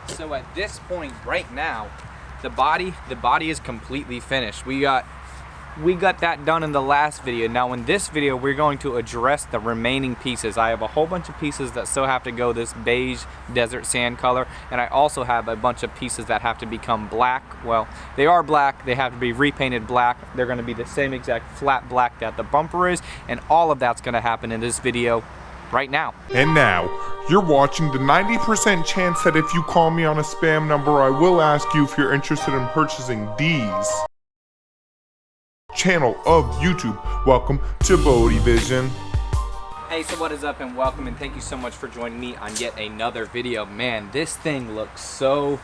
So at this point right now, the body is completely finished. We got that done in the last video. Now in this video, we're going to address the remaining pieces. I have a whole bunch of pieces that still have to go this beige desert sand color, and I also have a bunch of pieces that have to become black. Well, they are black, they have to be repainted black. They're gonna be the same exact flat black that the bumper is, and all of that's gonna happen in this video right now. And now, you're watching the 90% chance that if you call me on a spam number, I will ask you if you're interested in purchasing these. Channel of YouTube. Welcome to Bodie Vision. Hey, so what is up, and welcome, and thank you so much for joining me on yet another video. Man, this thing looks so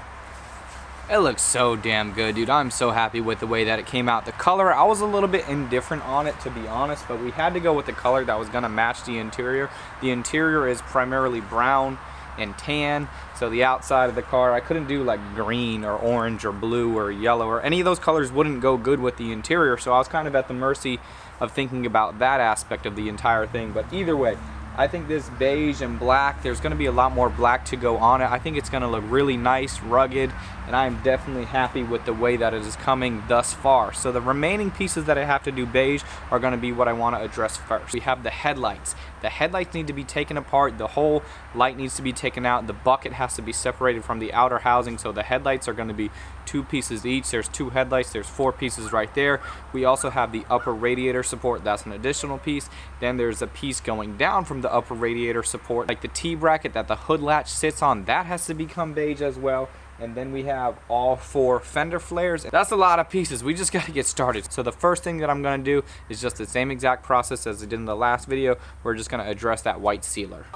damn good, dude. I'm so happy with the way that it came out. The color, I was a little bit indifferent on it, to be honest, but we had to go with the color that was gonna match the interior. The interior is primarily brown and tan, so the outside of the car, I couldn't do like green or orange or blue or yellow, or any of those colors wouldn't go good with the interior, so I was kind of at the mercy of thinking about that aspect of the entire thing. But either way, I think this beige and black, there's going to be a lot more black to go on it. I think it's going to look really nice, rugged, and I'm definitely happy with the way that it is coming thus far. So the remaining pieces that I have to do beige are going to be what I want to address first. We have the headlights. The headlights need to be taken apart. The whole light needs to be taken out. The bucket has to be separated from the outer housing, so the headlights are going to be 2 pieces each. There's 2 headlights, there's 4 pieces right there. We also have the upper radiator support, that's an additional piece. Then there's a piece going down from the upper radiator support, like the T-bracket that the hood latch sits on, that has to become beige as well. And then we have all 4 fender flares. That's a lot of pieces. We just got to get started. So the first thing that I'm going to do is just the same exact process as I did in the last video. We're just going to address that white sealer.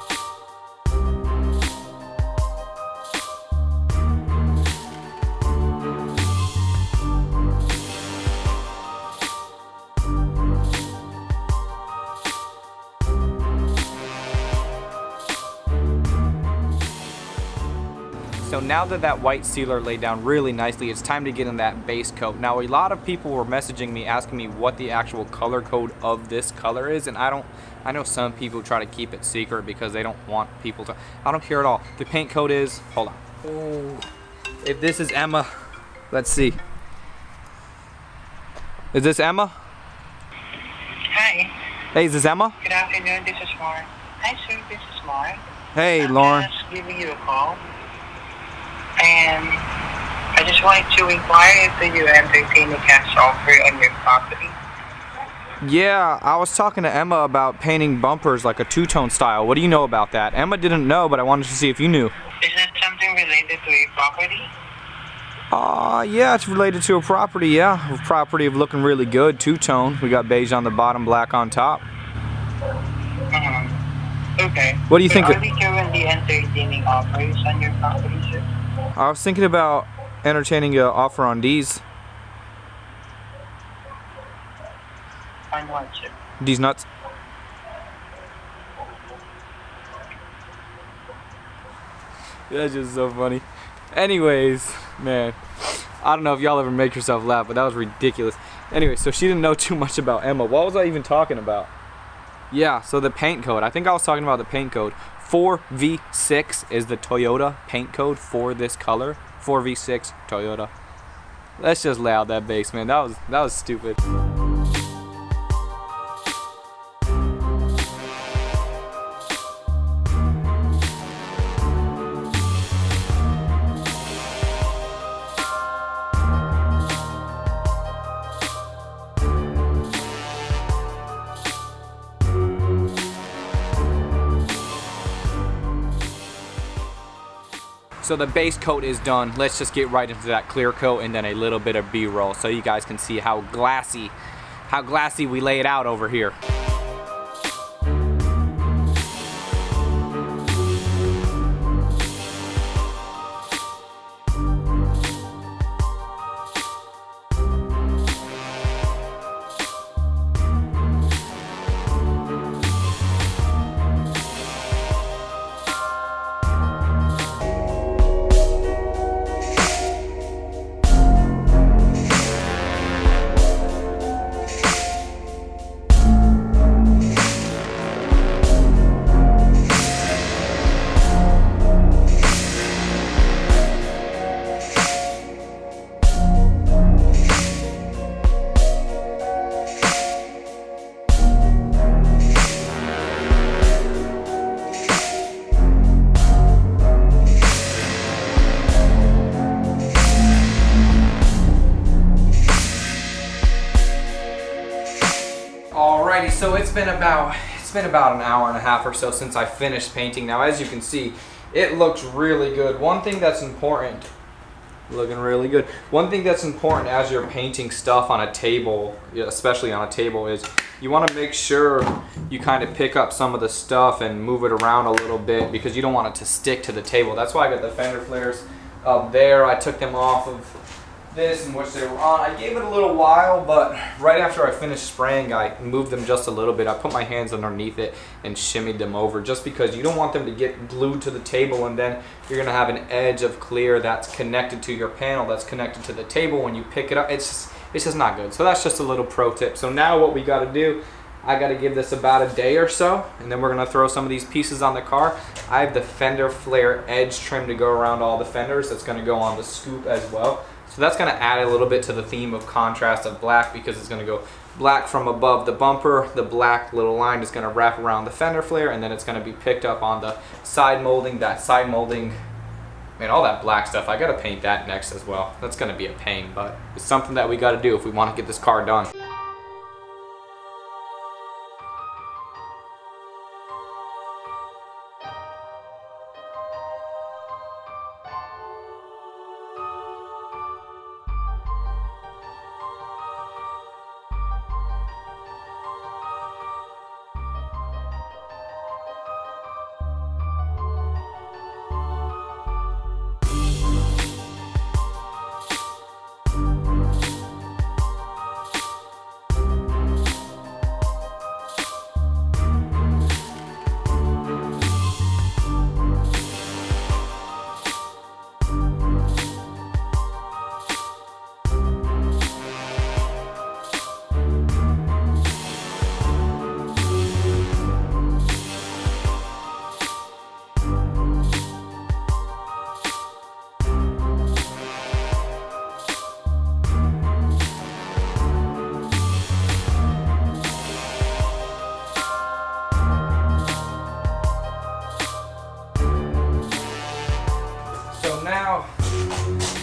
So now that that white sealer laid down really nicely, it's time to get in that base coat. Now a lot of people were messaging me asking me what the actual color code of this color is, and I know some people try to keep it secret because they don't want people to. I don't care at all. The paint code is, hold on. Oh, if this is Emma, let's see. Is this Emma? Hi. Hey, is this Emma? Good afternoon, this is Mark. Hi sir, this is Mark. Hey, Lauren. I'm just giving you a call. And I just wanted to inquire if you entertain a cash offer on your property. Yeah, I was talking to Emma about painting bumpers like a two-tone style. What do you know about that? Emma didn't know, but I wanted to see if you knew. Is that something related to a property? Yeah, it's related to a property, yeah. A property of looking really good, two-tone. We got beige on the bottom, black on top. Okay. What do you think? Are we currently entertaining offers on your property, sir? I was thinking about entertaining an offer on these. On what, sir? These nuts. That's just so funny. Anyways, man, I don't know if y'all ever make yourself laugh, but that was ridiculous. Anyway, so she didn't know too much about Emma. What was I even talking about? Yeah, so the paint code. I think I was talking about the paint code. 4V6 is the Toyota paint code for this color. 4V6 Toyota. Let's just lay out that bass, man. That was stupid. So the base coat is done. Let's just get right into that clear coat and then a little bit of B-roll so you guys can see how glassy we lay it out over here. been about an hour and a half or so since I finished painting. Now, as you can see, it looks really good. One thing that's important, looking really good. One thing that's important as you're painting stuff on a table, especially on a table, is you want to make sure you kind of pick up some of the stuff and move it around a little bit, because you don't want it to stick to the table. That's why I got the fender flares up there. I took them off of this in which they were on. I gave it a little while, but right after I finished spraying, I moved them just a little bit. I put my hands underneath it and shimmied them over, just because you don't want them to get glued to the table, and then you're gonna have an edge of clear that's connected to your panel, that's connected to the table. When you pick it up, it's just not good. So that's just a little pro tip. So now what we got to do, I got to give this about a day or so, and then we're gonna throw some of these pieces on the car. I have the Fender flare edge trim to go around all the fenders. That's gonna go on the scoop as well. So that's going to add a little bit to the theme of contrast of black, because it's going to go black from above the bumper. The black little line is going to wrap around the fender flare, and then it's going to be picked up on the side molding. That side molding, man, all that black stuff, I got to paint that next as well. That's going to be a pain, but it's something that we got to do if we want to get this car done.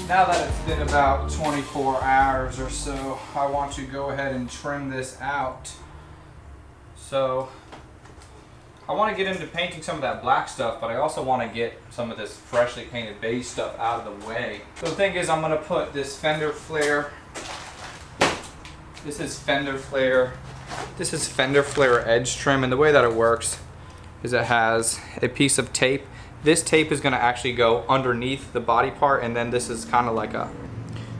Now that it's been about 24 hours or so, I want to go ahead and trim this out. So I want to get into painting some of that black stuff, but I also want to get some of this freshly painted beige stuff out of the way. So the thing is, I'm going to put this fender flare. This is fender flare edge trim, and the way that it works is it has a piece of tape. This tape is going to actually go underneath the body part, and then this is kind of like so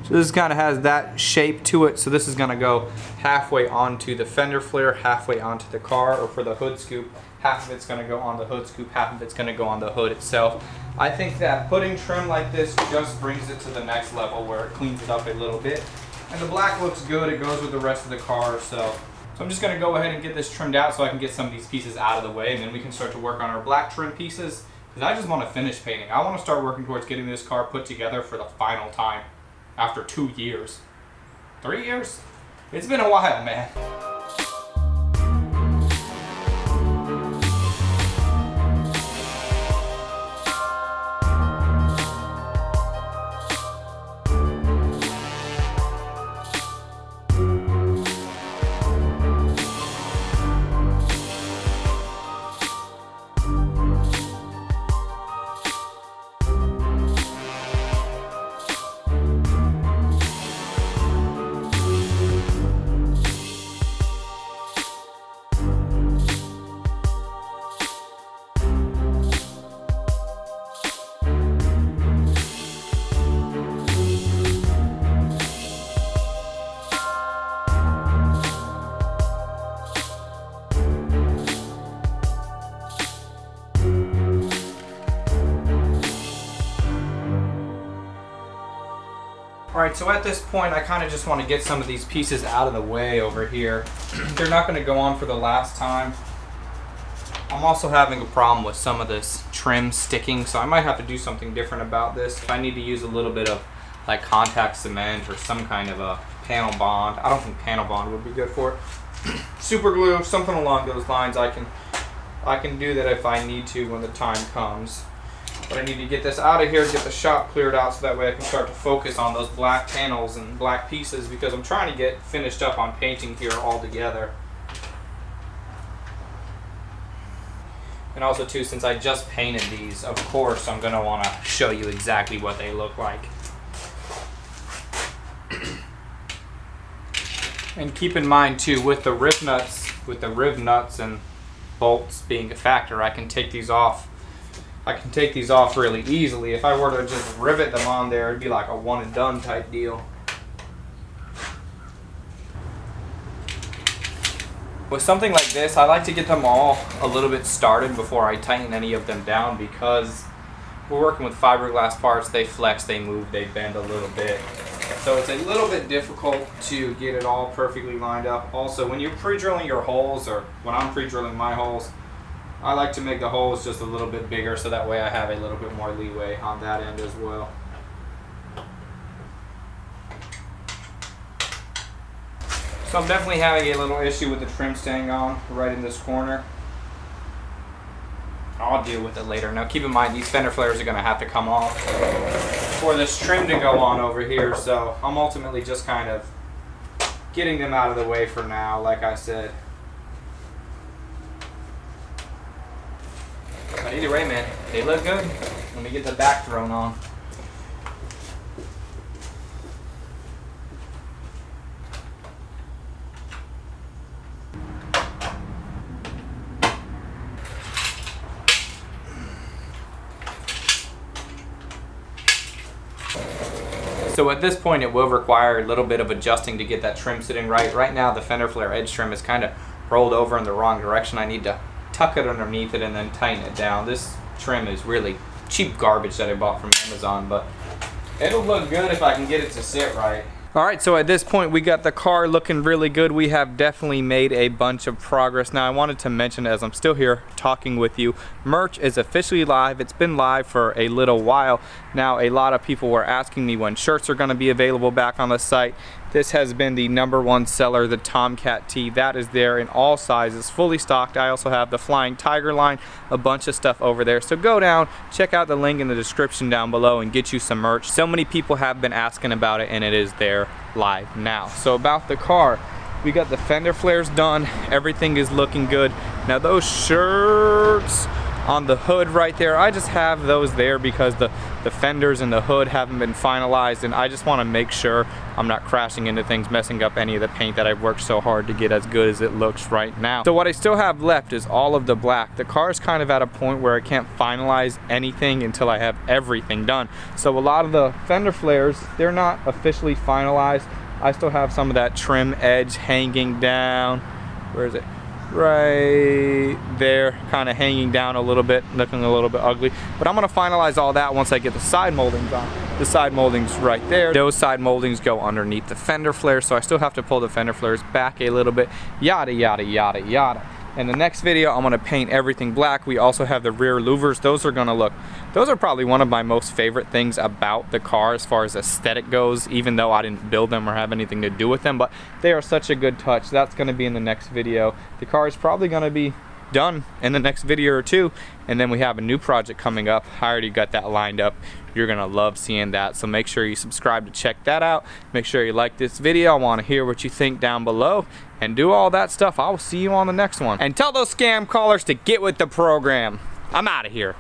this kind of has that shape to it. So this is going to go halfway onto the fender flare, halfway onto the car, or for the hood scoop, half of it's going to go on the hood scoop, half of it's going to go on the hood itself. I think that putting trim like this just brings it to the next level, where it cleans it up a little bit. And the black looks good, it goes with the rest of the car. So I'm just going to go ahead and get this trimmed out so I can get some of these pieces out of the way, and then we can start to work on our black trim pieces. Because I just want to finish painting. I want to start working towards getting this car put together for the final time after 2 years. 3 years? It's been a while, man. Alright, so at this point I kind of just want to get some of these pieces out of the way over here. They're not going to go on for the last time. I'm also having a problem with some of this trim sticking, so I might have to do something different about this. If I need to use a little bit of like contact cement or some kind of a panel bond. I don't think panel bond would be good for it. Super glue, something along those lines. I can do that if I need to when the time comes. But I need to get this out of here, get the shop cleared out, so that way I can start to focus on those black panels and black pieces, because I'm trying to get finished up on painting here all together. And also too, since I just painted these, of course I'm gonna wanna show you exactly what they look like. And keep in mind too, with the riv nuts and bolts being a factor, I can take these off. I can take these off really easily. If I were to just rivet them on there, it'd be like a one and done type deal. With something like this, I like to get them all a little bit started before I tighten any of them down, because we're working with fiberglass parts. They flex, they move, they bend a little bit. So it's a little bit difficult to get it all perfectly lined up. Also, when you're pre-drilling your holes, or when I'm pre-drilling my holes, I like to make the holes just a little bit bigger so that way I have a little bit more leeway on that end as well. So I'm definitely having a little issue with the trim staying on right in this corner. I'll deal with it later. Now keep in mind, these fender flares are going to have to come off for this trim to go on over here, so I'm ultimately just kind of getting them out of the way for now, like I said. But either way, man, they look good. Let me get the back thrown on. So at this point, it will require a little bit of adjusting to get that trim sitting right. Right now, the fender flare edge trim is kind of rolled over in the wrong direction. I need to tuck it underneath it and then tighten it down. This trim is really cheap garbage that I bought from Amazon, but it'll look good if I can get it to sit right. Alright, so at this point we got the car looking really good. We have definitely made a bunch of progress. Now I wanted to mention, as I'm still here talking with you, merch is officially live. It's been live for a little while. Now a lot of people were asking me when shirts are going to be available back on the site. This has been the #1 seller, the Tomcat tee. That is there in all sizes, fully stocked. I also have the Flying Tiger line, a bunch of stuff over there. So go down, check out the link in the description down below and get you some merch. So many people have been asking about it, and it is there live now. So about the car, we got the fender flares done. Everything is looking good. Now those shirts on the hood right there, I just have those there because the fenders and the hood haven't been finalized, and I just want to make sure I'm not crashing into things, messing up any of the paint that I've worked so hard to get as good as it looks right now. So what I still have left is all of the black. The car is kind of at a point where I can't finalize anything until I have everything done. So a lot of the fender flares, they're not officially finalized. I still have some of that trim edge hanging down. Where is it? Right there, kind of hanging down a little bit, looking a little bit ugly, but I'm going to finalize all that once I get the side moldings on. The side moldings right there, those side moldings go underneath the fender flare, so I still have to pull the fender flares back a little bit, yada yada yada yada. In the next video, I'm going to paint everything black. We also have the rear louvers. Those are going to look, those are probably one of my most favorite things about the car as far as aesthetic goes, even though I didn't build them or have anything to do with them, but they are such a good touch. That's going to be in the next video. The car is probably going to be done in the next video or two, and then we have a new project coming up. I already got that lined up. You're gonna love seeing that, so make sure you subscribe to check that out. Make sure you like this video. I want to hear what you think down below, and do all that stuff. I will see you on the next one, and tell those scam callers to get with the program. I'm out of here.